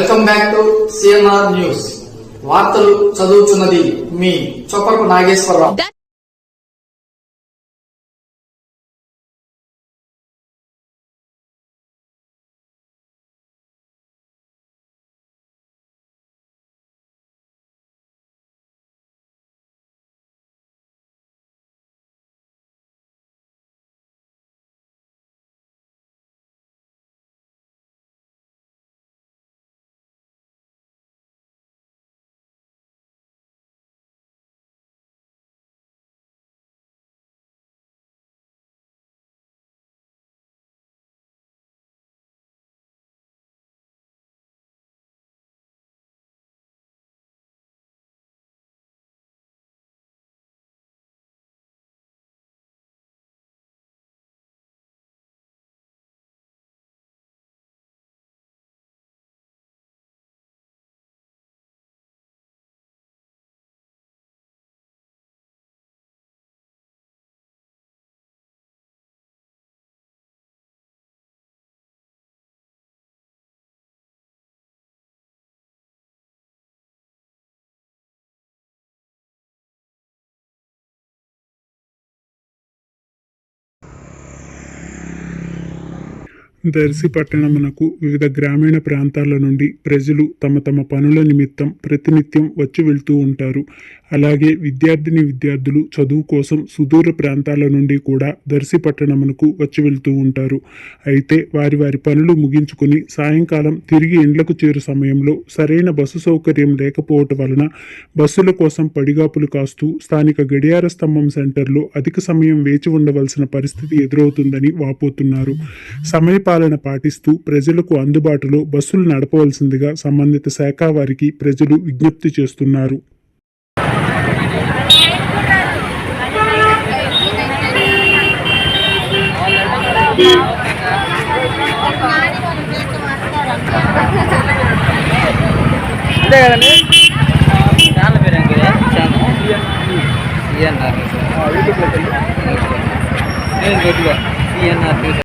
Welcome back to CNR news. వార్తలు చదువుతున్నది మీ చొప్పకు నాగేశ్వరరావు. దర్శి పట్టణమునకు వివిధ గ్రామీణ ప్రాంతాల నుండి ప్రజలు తమ తమ పనుల నిమిత్తం ప్రతినిత్యం వచ్చి వెళ్తూ ఉంటారు. అలాగే విద్యార్థులు చదువు కోసం సుదూర ప్రాంతాల నుండి కూడా దర్శి పట్టణమునకు వచ్చి వెళ్తూ ఉంటారు. అయితే వారి పనులు ముగించుకుని సాయంకాలం తిరిగి ఇండ్లకు చేరు సమయంలో సరైన బస్సు సౌకర్యం లేకపోవటం వలన బస్సుల కోసం పడిగాపులు కాస్తూ స్థానిక గడియార స్తంభం సెంటర్లో అధిక సమయం వేచి ఉండవలసిన పరిస్థితి ఎదురవుతుందని వాపోతున్నారు. సమయపాలన పాటిస్తూ ప్రజలకు అందుబాటులో బస్సులు నడపవలసిందిగా సంబంధిత శాఖ వారికి ప్రజలు విజ్ఞప్తి చేస్తున్నారు.